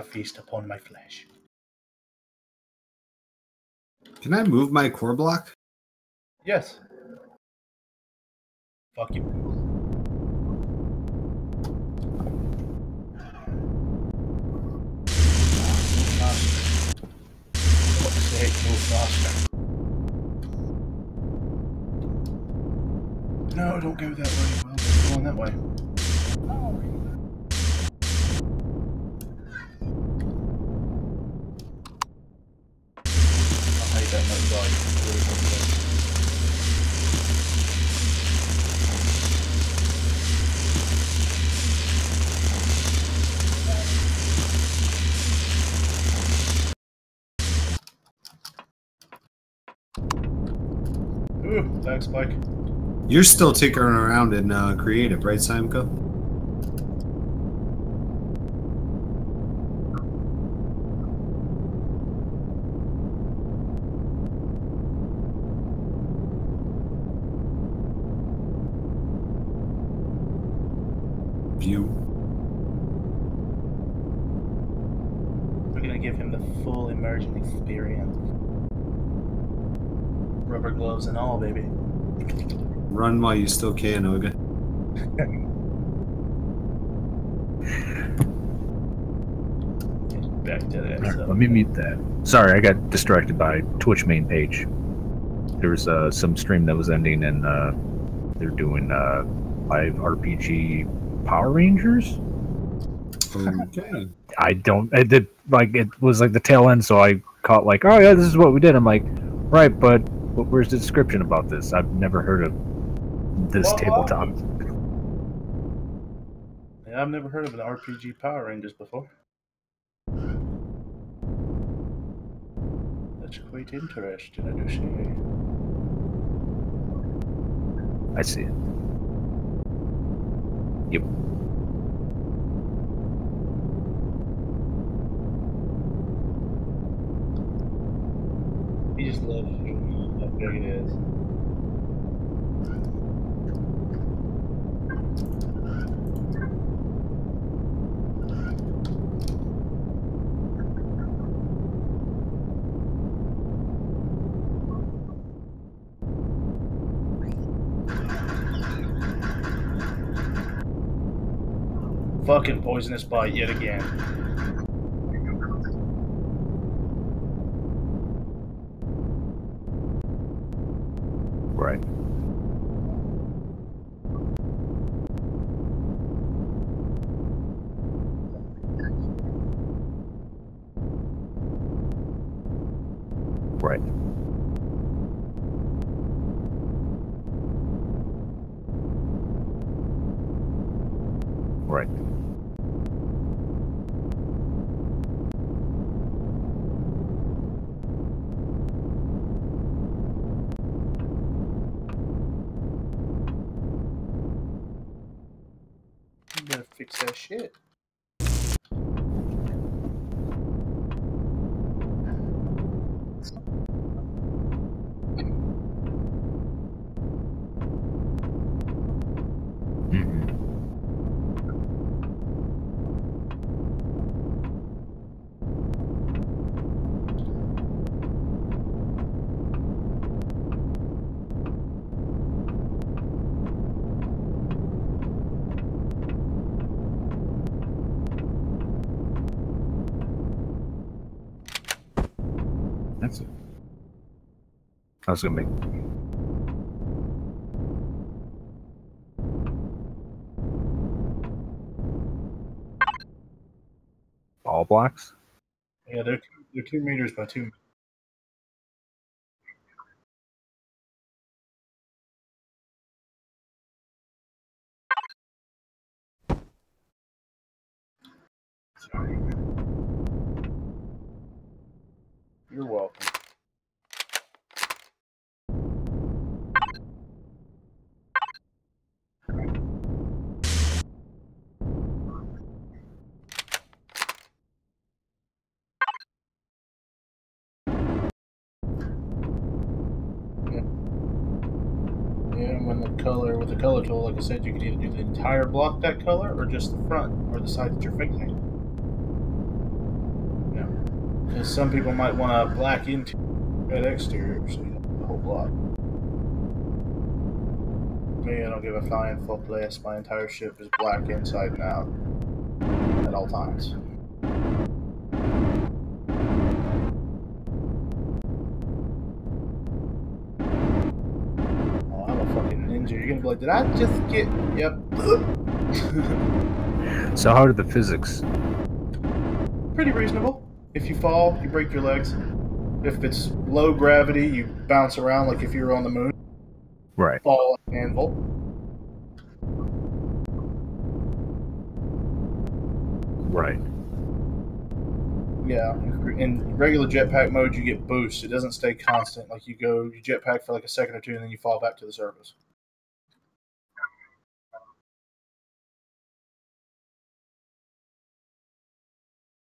feast upon my flesh. Can I move my core block? Yes. Fuck you. Move faster. No, don't go that way. Well, we're going that way. I hate that motorbike. Ooh, tag spike. You're still tinkering around in Creative, right, Simco? View. We're gonna give him the full immersion experience. Rubber gloves and all, baby. Run while you still can, Oga. Back to that. Right, let me mute that. Sorry, I got distracted by Twitch main page. There was some stream that was ending, and they're doing live RPG Power Rangers. Okay. I did like it was like the tail end, so I caught like, oh yeah, this is what we did. I'm like, right, but where's the description about this? I've never heard of this tabletop. Yeah, I've never heard of an RPG Power Rangers before. That's quite interesting, I do say. I see it. Yep. He just loves showing how big it is. Fucking poisonous bite yet again. Right. Right. Right. You better fix that shit. Mm-hmm. That's it. I was gonna make. Ball blocks? Yeah, they're 2 meters by 2 meters. You're welcome. Yeah, and with the color tool, like I said, you could either do the entire block that color or just the front or the side that you're facing. Because some people might want a black interior, red exterior, so you don't have the whole block. Me, I don't give a flying fuck less. My entire ship is black inside and out at all times. Oh, I'm a fucking ninja. You're gonna be like, did I just get... Yep. So how are the physics? Pretty reasonable. If you fall, you break your legs. If it's low gravity, you bounce around like if you were on the moon. Right. Fall like an anvil. Right. Yeah. In regular jetpack mode, you get boosts. It doesn't stay constant. Like you jetpack for like a second or two, and then you fall back to the surface.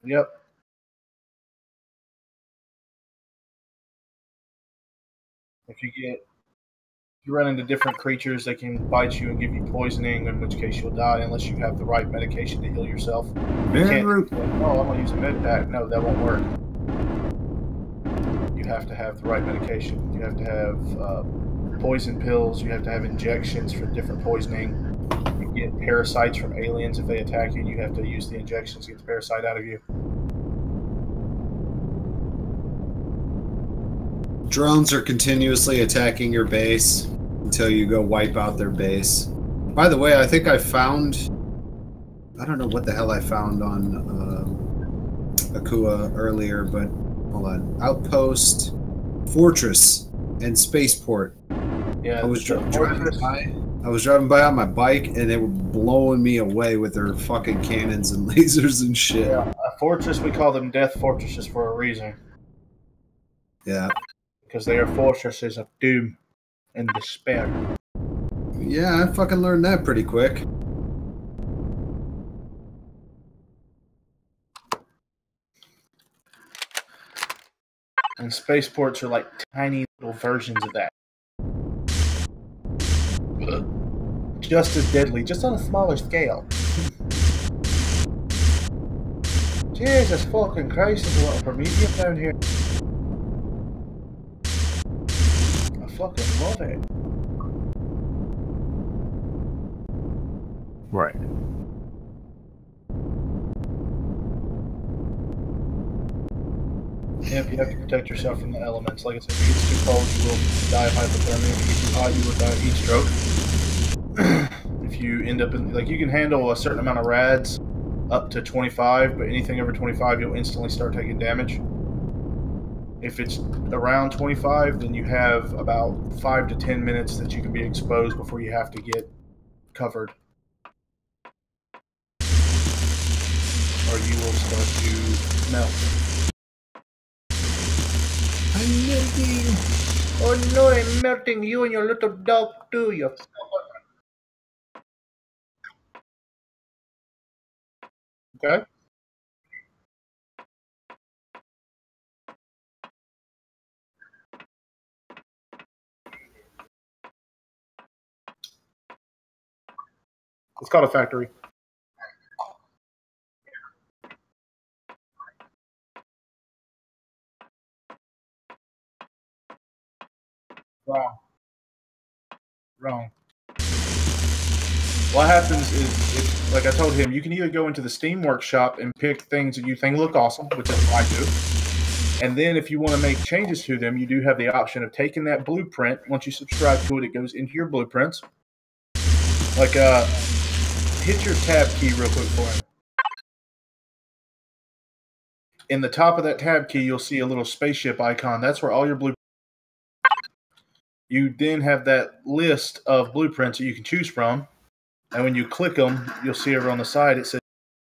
Yep. If you run into different creatures, they can bite you and give you poisoning, in which case you'll die unless you have the right medication to heal yourself. You can't Root. oh, I'm gonna use a med pack. No, that won't work. You have to have the right medication. You have to have poison pills. You have to have injections for different poisoning. You get parasites from aliens if they attack you, and you have to use the injections to get the parasite out of you. Drones are continuously attacking your base until you go wipe out their base. By the way, I think I found... I don't know what the hell I found on Akua earlier, but hold on. Outpost, Fortress, and Spaceport. Yeah, I was driving by on my bike, and they were blowing me away with their fucking cannons and lasers and shit. Yeah, a fortress, we call them death fortresses for a reason. Yeah. Because they are fortresses of doom and despair. Yeah, I fucking learned that pretty quick. And spaceports are like tiny little versions of that. Just as deadly, just on a smaller scale. Jesus fucking Christ, there's a lot of Prometheum down here. I fucking love it. Right. Yep, you have to protect yourself from the elements. Like I said, if it gets too cold, you will die of hypothermia. If it gets too hot, you will die of heat stroke. If you end up in, like, you can handle a certain amount of rads up to 25, but anything over 25, you'll instantly start taking damage. If it's around 25, then you have about 5 to 10 minutes that you can be exposed before you have to get covered. Or you will start to melt. I'm melting. Oh no, I'm melting you and your little dog too. You. Okay. It's called a factory. Wrong. Wrong. What happens is, if, like I told him, you can either go into the Steam Workshop and pick things that you think look awesome, which is what I do. And then if you want to make changes to them, you do have the option of taking that blueprint. Once you subscribe to it, it goes into your blueprints. Like, hit your tab key real quick for him. In the top of that tab key, you'll see a little spaceship icon. That's where all your blueprints. You then have that list of blueprints that you can choose from. And when you click them, you'll see over on the side, it says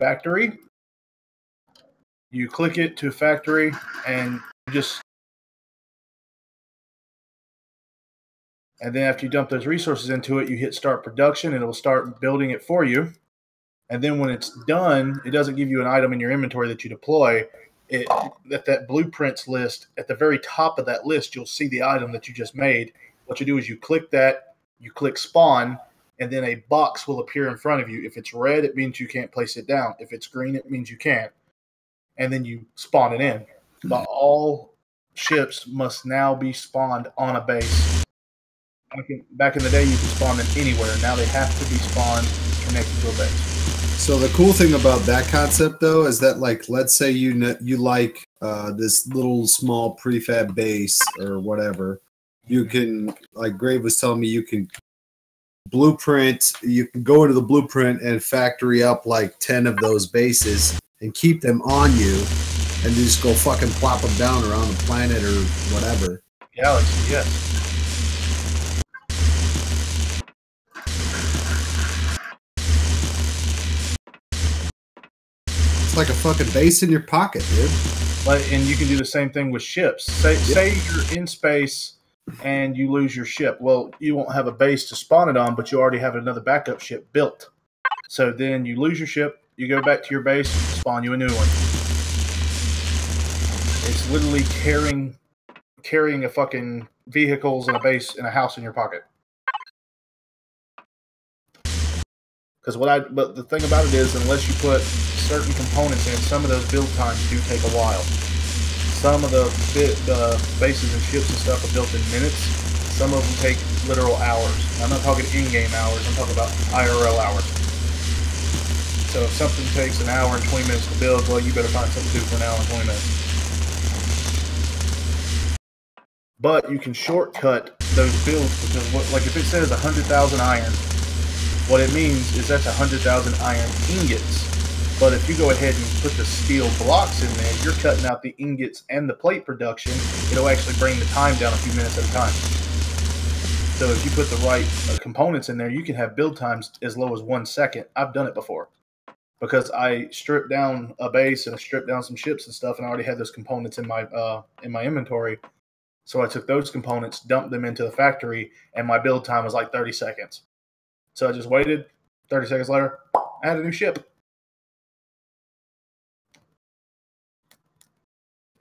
factory. You click it to factory and and then after you dump those resources into it, you hit start production and it will start building it for you. And then when it's done, it doesn't give you an item in your inventory that you deploy. That blueprints list, at the very top of that list, you'll see the item that you just made. What you do is you click that, you click spawn, and then a box will appear in front of you. If it's red, it means you can't place it down. If it's green, it means you can. And then you spawn it in. but all ships must now be spawned on a base. Back in the day, you could spawn them anywhere. Now they have to be spawned connected to a base. So the cool thing about that concept, though, is that, like, let's say you like this little small prefab base or whatever. You can, like Grave was telling me, you can blueprint. You can go into the blueprint and factory up like 10 of those bases and keep them on you, and just go fucking plop them down around the planet or whatever. Galaxy, yes. It's like a fucking base in your pocket, dude. And you can do the same thing with ships. Say you're in space and you lose your ship. Well, you won't have a base to spawn it on, but you already have another backup ship built. So then you lose your ship, you go back to your base, spawn you a new one. It's literally carrying a fucking vehicles and a base and a house in your pocket. But the thing about it is, unless you put certain components in, some of those build times do take a while. Some of the bases and ships and stuff are built in minutes. Some of them take literal hours. I'm not talking in-game hours. I'm talking about IRL hours. So if something takes an hour and 20 minutes to build, well, you better find something to do for an hour and 20 minutes. But you can shortcut those builds because, like, if it says 100,000 iron, what it means is that's 100,000 iron ingots. But if you go ahead and put the steel blocks in there, you're cutting out the ingots and the plate production. It'll actually bring the time down a few minutes at a time. So if you put the right components in there, you can have build times as low as 1 second. I've done it before because I stripped down a base and I stripped down some ships and stuff, and I already had those components in my inventory. So I took those components, dumped them into the factory, and my build time was like 30 seconds. So I just waited. 30 seconds later, I had a new ship.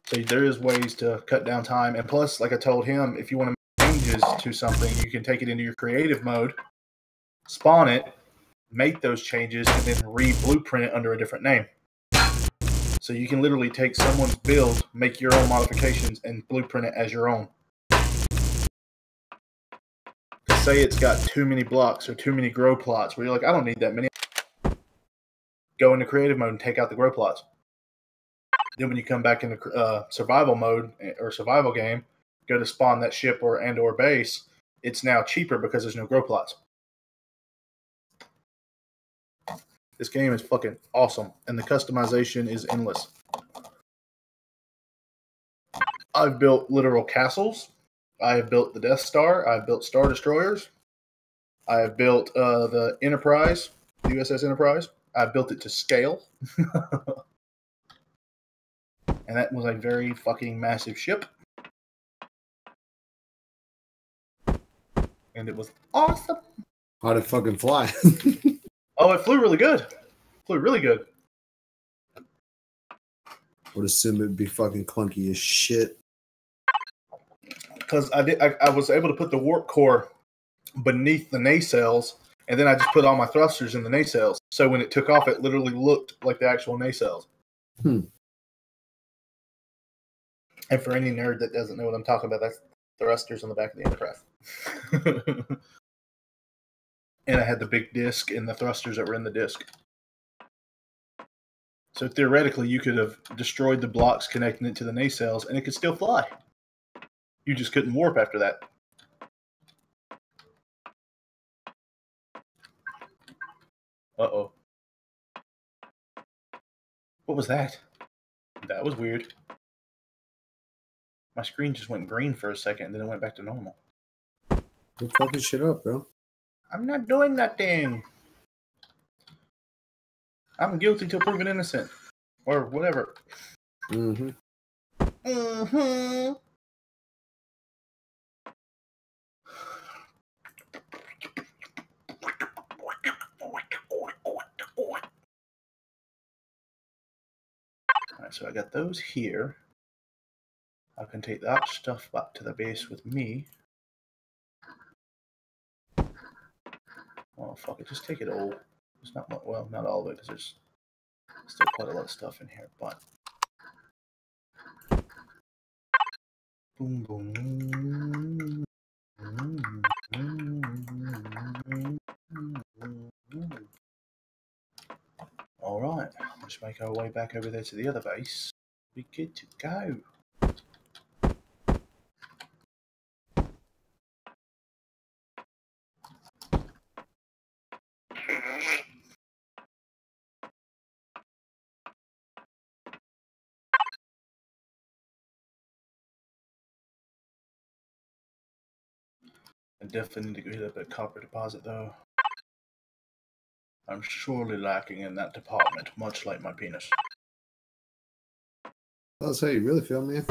So there is ways to cut down time. And plus, like I told him, if you want to make changes to something, you can take it into your creative mode, spawn it, make those changes, and then re-blueprint it under a different name. So you can literally take someone's build, make your own modifications, and blueprint it as your own. Say it's got too many blocks or too many grow plots where you're like, I don't need that many. Go into creative mode and take out the grow plots. Then when you come back into survival mode or survival game, go to spawn that ship or base, it's now cheaper because there's no grow plots. This game is fucking awesome, and the customization is endless. I've built literal castles. I have built the Death Star. I've built Star Destroyers. I have built the Enterprise, the USS Enterprise. I built it to scale. And that was a very fucking massive ship. And it was awesome. How'd it fucking fly? Oh, it flew really good. Flew really good. Would assume it'd be fucking clunky as shit. Because I was able to put the warp core beneath the nacelles, and then I just put all my thrusters in the nacelles. So when it took off, it literally looked like the actual nacelles. And for any nerd that doesn't know what I'm talking about, that's thrusters on the back of the Enterprise. And I had the big disc and the thrusters that were in the disc. So theoretically, you could have destroyed the blocks connecting it to the nacelles, and it could still fly. You just couldn't warp after that. Uh-oh. What was that? That was weird. My screen just went green for a second, and then it went back to normal. Quit fucking shit up, bro. I'm not doing nothing. I'm guilty till proven innocent. Or whatever. Mm-hmm. Mm-hmm. Alright, so I got those here. I can take that stuff back to the base with me. Oh, fuck it. Just take it all. It's not, well, not all of it, because there's still quite a lot of stuff in here, but Boom, boom. All right, let's make our way back over there to the other base. Be good to go. I definitely need to go hit up that copper deposit, though. I'm surely lacking in that department, much like my penis. That's how you really feel, man.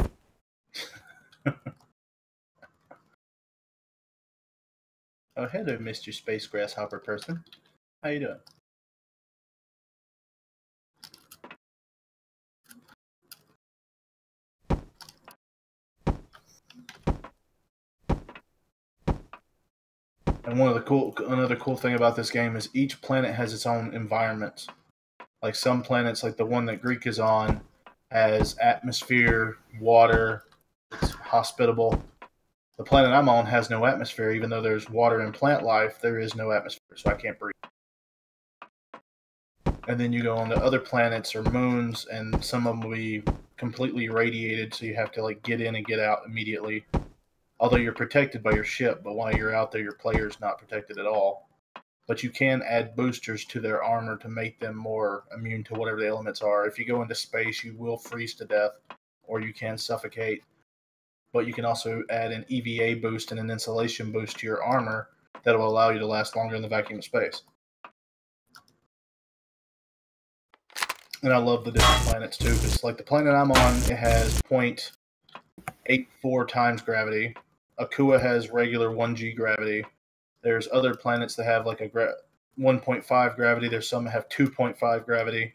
Oh, hello, Mr. Space Grasshopper person. How you doing? And another cool thing about this game is each planet has its own environment. Like some planets, like the one that Greek is on, has atmosphere, water, it's hospitable. The planet I'm on has no atmosphere, even though there's water and plant life, there is no atmosphere, so I can't breathe. And then you go on to other planets or moons, and some of them will be completely irradiated, so you have to like get in and get out immediately. Although you're protected by your ship, but while you're out there, your player's not protected at all. But you can add boosters to their armor to make them more immune to whatever the elements are. If you go into space, you will freeze to death, or you can suffocate. But you can also add an EVA boost and an insulation boost to your armor that will allow you to last longer in the vacuum of space. And I love the different planets too, because like the planet I'm on, it has 0.84 times gravity. Akua has regular 1G gravity. There's other planets that have like a 1.5 gravity. There's some that have 2.5 gravity.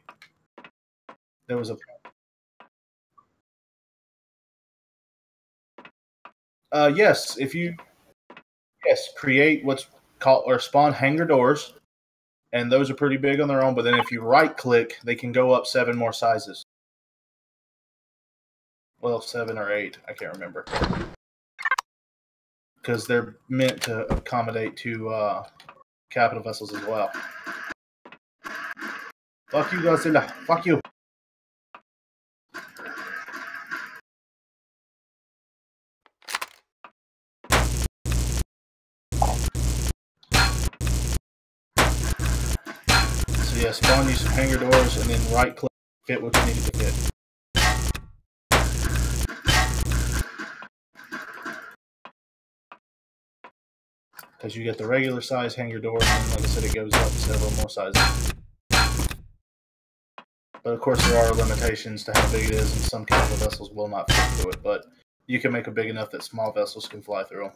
There was a yes, create what's called or spawn hangar doors, and those are pretty big on their own. But then if you right click, they can go up 7 more sizes. Well, 7 or 8, I can't remember, because they're meant to accommodate to capital vessels as well. Fuck you, Godzilla. Fuck you. So yeah, spawn you some hangar doors and then right click, fit what you need to fit. Because you get the regular size hangar door, and then, like I said, it goes up several more sizes. But of course, there are limitations to how big it is, and some capital vessels will not fit through it. But you can make it big enough that small vessels can fly through them.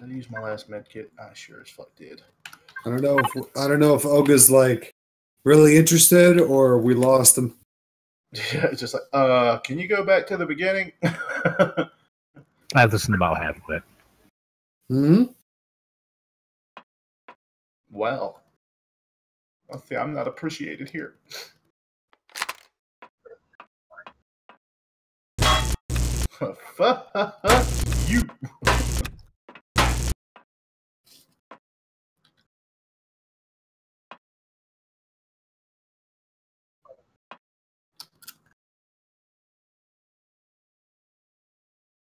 Did I use my last med kit? I sure as fuck did. I don't know if Oga's like really interested or we lost him. Yeah, it's just like, can you go back to the beginning? I listened about half of it. Hmm. Well, I think I'm not appreciated here. You.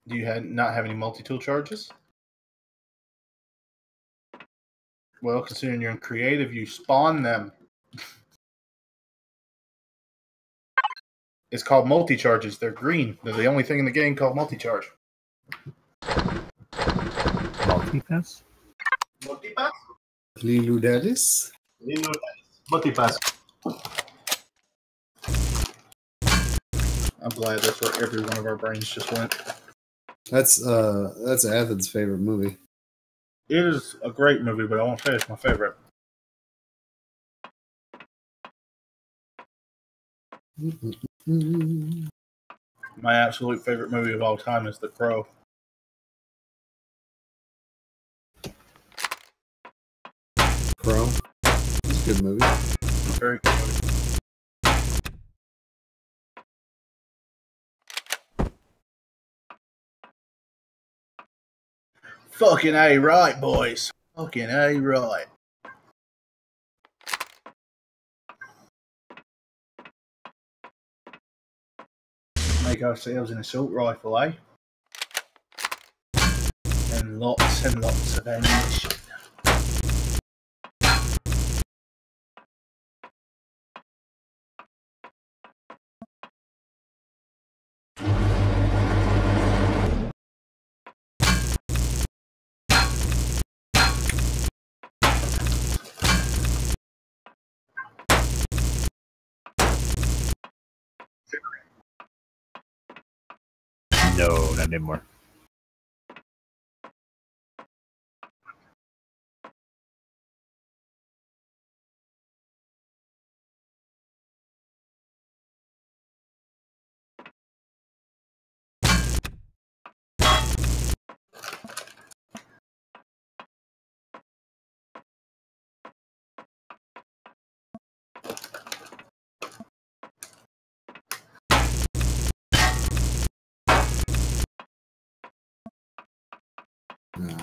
Do you not have any multi-tool charges? Well, considering you're in creative, you spawn them. It's called multi-charges. They're green. They're the only thing in the game called multi-charge. Multi-pass? Multi-pass? Liludalis? Multi-pass. I'm glad that's where every one of our brains just went. That's Athens' favorite movie. It is a great movie, but I won't say it's my favorite. My absolute favorite movie of all time is The Crow. Good movie. Very good movie. Fucking A right, boys. Fucking A right. Make ourselves an assault rifle, eh? And lots of ammunition. No, not anymore. No.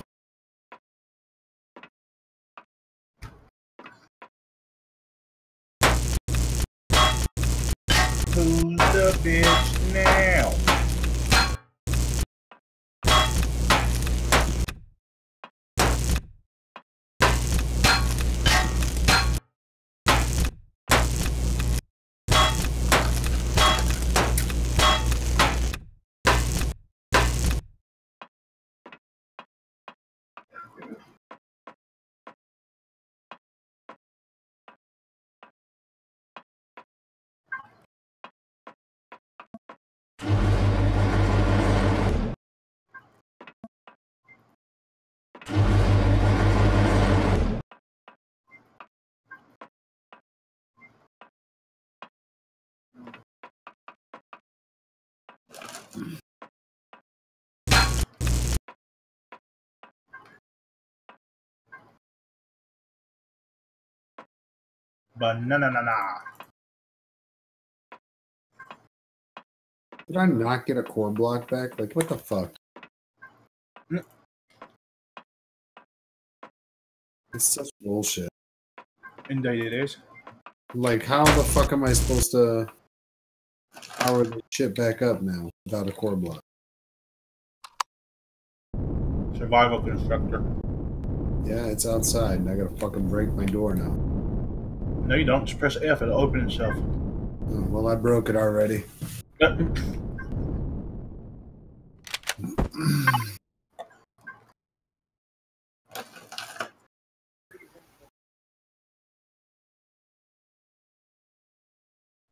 Who's the bitch now? Banana. Did I not get a core block back? Like, what the fuck? It's such bullshit. Indeed it is. Like, how the fuck am I supposed to power this shit back up now without a core block? Survival constructor. Yeah, it's outside, and I gotta fucking break my door now. No, you don't. Just press F. It'll open itself. Oh, well, I broke it already.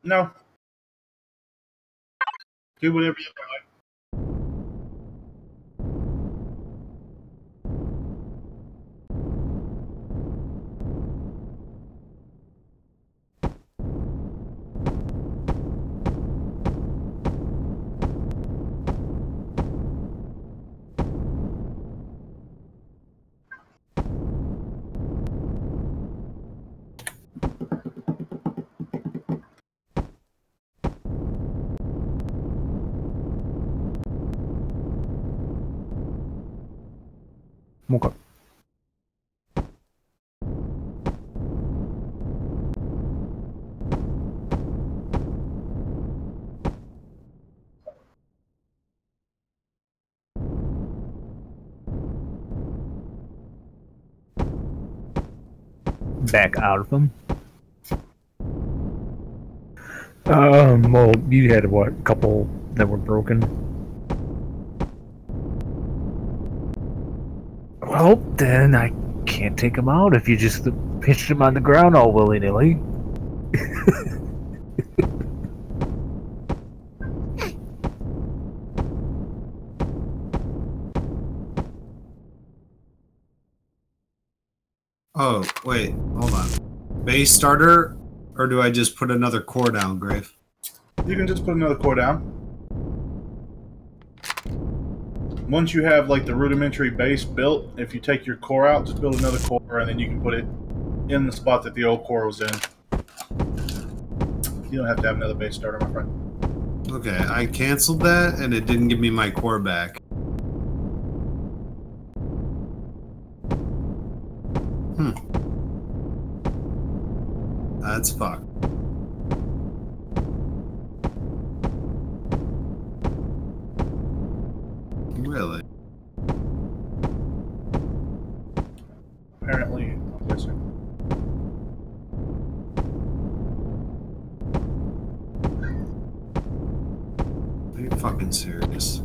No. Do whatever you like. Okay. Back out of them. Well, you had what, a couple that were broken? Well, then I can't take them out if you just pitched them on the ground all willy-nilly. Oh, wait, hold on. Base starter, or do I just put another core down, Grave? You can just put another core down. Once you have like the rudimentary base built, if you take your core out, just build another core, and then you can put it in the spot that the old core was in. You don't have to have another base starter, my friend. Okay, I canceled that, and it didn't give me my core back. That's fucked. Really? Apparently, I'm guessing. Are you fucking serious?